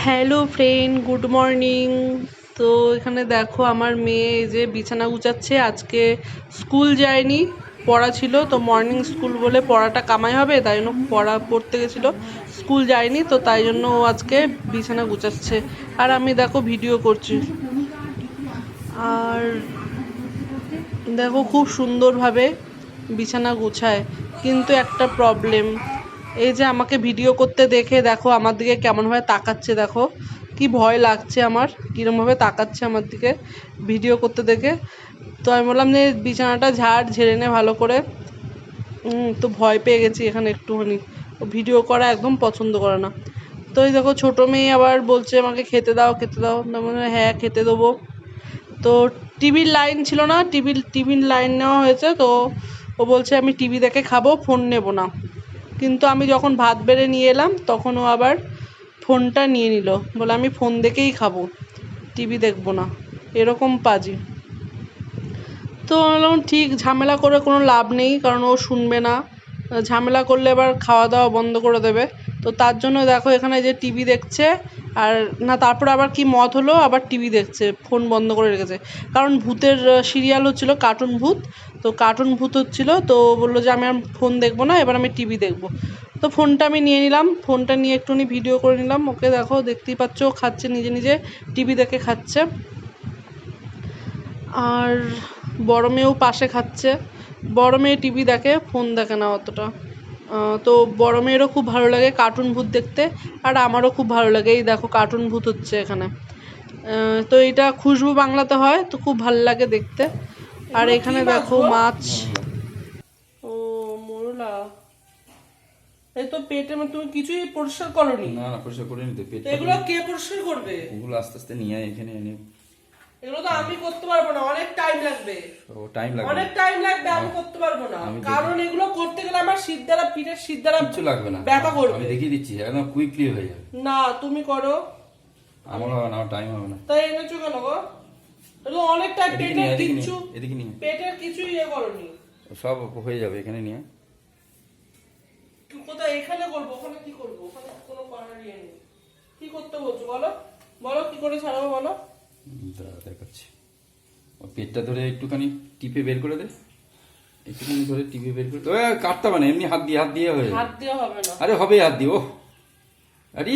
Hello friend, good morning. তো এখানে দেখো আমার মেয়ে এই যে বিছানা গুছাচ্ছে। আজকে স্কুল যায়নি, পড়া ছিল তো, মর্নিং স্কুল বলে পড়াটা কামাই হবে, তাই জন্য পড়তে গেছিলো, স্কুল যায়নি তো, তাই জন্য ও আজকে বিছানা গুছাচ্ছে আর আমি দেখো ভিডিও করছি। আর দেখো খুব সুন্দরভাবে বিছানা গুছায়, কিন্তু একটা প্রবলেম, এই যে আমাকে ভিডিও করতে দেখে দেখো আমার দিকে কেমনভাবে তাকাচ্ছে, দেখো কি ভয় লাগছে আমার, কীরমভাবে তাকাচ্ছে আমার দিকে ভিডিও করতে দেখে। তো আমি বললাম যে বিছানাটা ঝেড়ে নে ভালো করে। তো ভয় পেয়ে গেছি এখানে একটুখানি, ভিডিও করা একদম পছন্দ করে না। তো এই দেখো ছোটো মেয়ে আবার বলছে আমাকে খেতে দাও খেতে দাও, মানে হ্যাঁ খেতে দেবো। তো টিভির লাইন ছিল না, টিভির লাইন নেওয়া হয়েছে, তো ও বলছে আমি টিভি দেখে খাবো, ফোন নেব না। কিন্তু আমি যখন ভাত বেড়ে নিয়ে এলাম তখন ও আবার ফোনটা নিয়ে নিল, বলে আমি ফোন দেখেই খাবো, টিভি দেখবো না, এরকম পাজি। তো বললাম ঠিক, ঝামেলা করে কোনো লাভ নেই, কারণ ও শুনবে না, ঝামেলা করলে এবার খাওয়া দাওয়া বন্ধ করে দেবে। তো তার জন্য দেখো এখানে যে টিভি দেখছে, আর না তারপরে আবার কি মত হলো, আবার টিভি দেখছে, ফোন বন্ধ করে রেখেছে। কারণ ভূতের সিরিয়াল হচ্ছিলো, কার্টুন ভূত, তো কার্টুন ভূত হচ্ছিলো, তো বললো যে আমি আর ফোন দেখবো না, এবার আমি টিভি দেখবো। তো ফোনটা আমি নিয়ে নিলাম, ফোনটা নিয়ে একটুখানি ভিডিও করে নিলাম। ওকে দেখো দেখতেই পাচ্ছ, ও খাচ্ছে নিজে নিজে, টিভি দেখে খাচ্ছে। আর বড় মেয়েও পাশে খাচ্ছে, বড় মেয়ে টিভি দেখে, ফোন দেখে না অতটা। তো বড় মেয়েরও খুব ভালো লাগে কার্টুন ভূত দেখতে, আর আমারও খুব ভালো লাগে। এই দেখো কার্টুন ভূত হচ্ছে এখানে, তো এটা খুশবু বাংলাতে হয়, তো খুব ভালো লাগে দেখতে। আর এখানে দেখো মাছ। ও মোরলা, এই তো পেটে তুমি কিছুই পরিষ্কার করনি? না না, পরিষ্কার করে নিতে পেট। এগুলো কে পরিষ্কার করবে? ওগুলো আস্তে আস্তে নিয়ে আয় এখানে এনে। এগুলো তো আমি করতে পারবো না, অনেক টাইম লাগবে। টাইম লাগবে, অনেক টাইম লাগবে, আমি করতে পারবো না, কারণ এগুলো করতে গেলে আমার সিদ্ধারা, পিঠের সিদ্ধারা কিছু লাগবে না, ব্যথা করবে। আমি দেখিয়ে দিচ্ছি, একদম কুইকলি হয়ে যাবে। না তুমি করো। আমার হবে না, টাইম হবে না। তাই এনেছো কেন গো? এগুলো অনেক টাইম, পেটের কিছু, এদিকে নিয়ে, পেটের কিছু ইয়ে করনি। সব হয়ে যাবে এখানে নিয়ে। তুই কোথায়? এখানে করবো, ওখানে কি করবো? ওখানে কোনো করার ইয়ে নেই। কি করতে বলছো বলো, বলো কি করে ছাড়াবো বলো। দেখাচ্ছি, পেটটা ধরে একটুখানি টিপে বের করে দে, একটুখানি ধরে টিপে বের করে দে। কাটতে হবে না, এমনি হাত দিয়ে হয়ে যাবে। হাত দিয়ে হবে না? আরে হবে, হাত দিয়ে। ও আরে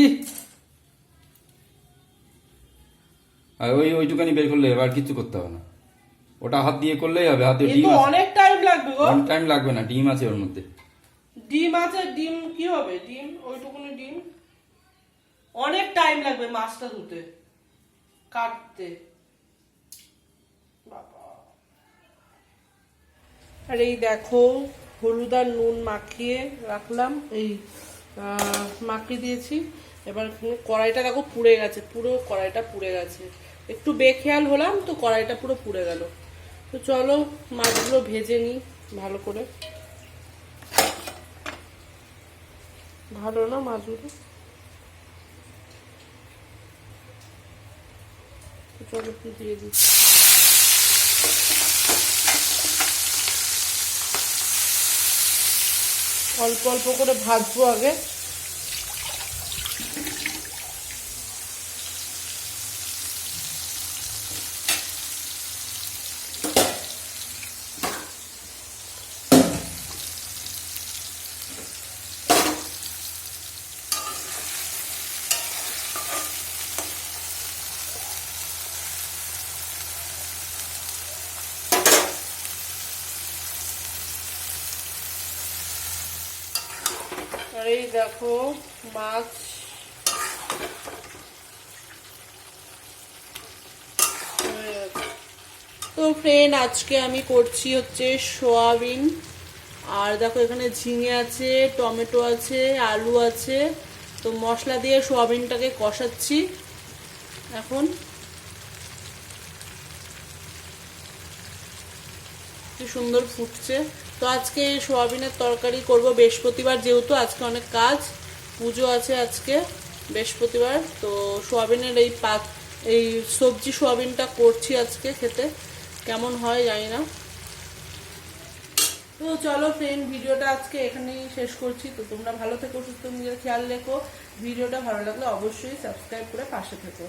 আর ওইটুকানি বের করলে এবার কিছু করতে হবে না, ওটা হাত দিয়ে করলেই হবে। হাত দিয়ে ডিম আছে, অনেক টাইম লাগবে গো। অনেক টাইম লাগবে না, ডিম আছে ওর মধ্যে। ডিম আছে? ডিম কি হবে? ডিম ওইটুকুনি ডিম, অনেক টাইম লাগবে মাছটা ধুতে, কাটতে। আর এই দেখো হলুদ আর নুন মাখিয়ে রাখলাম, এই মাখিয়ে দিয়েছি। এবার কড়াইটা দেখো পুড়ে গেছে, পুরো কড়াইটা পুড়ে গেছে, একটু বেখেয়াল হলাম তো কড়াইটা পুরো পুড়ে গেল। তো চলো মাছগুলো ভেজে নিই ভালো করে। ভালো না মাছগুলো? চলো একটু দিয়ে দিই। অল্প অল্প করে ভাজবো আগে। আর এই দেখো মাছ, তো ফ্রেন্ড আজকে আমি করছি হচ্ছে সোয়াবিন। আর দেখো এখানে ঝিঙে আছে, টমেটো আছে, আলু আছে, তো মশলা দিয়ে সোয়াবিনটাকে কষাচ্ছি এখন। কি সুন্দর ফুটছে। তো আজকে সোয়াবিনের তরকারি করব, বৃহস্পতিবার যেহেতু, আজকে অনেক কাজ, পুজো আছে আজকে বৃহস্পতিবার, তো সোয়াবিনের এই সবজি সোয়াবিনটা করছি আজকে, খেতে কেমন হয় জানি না। তো চলো ফ্রেন্ড, ভিডিওটা আজকে এখানেই শেষ করছি। তো তোমরা ভালো থেকো, সুস্থ, নিজের খেয়াল রেখো। ভিডিওটা ভালো লাগলে অবশ্যই সাবস্ক্রাইব করে পাশে থেকো।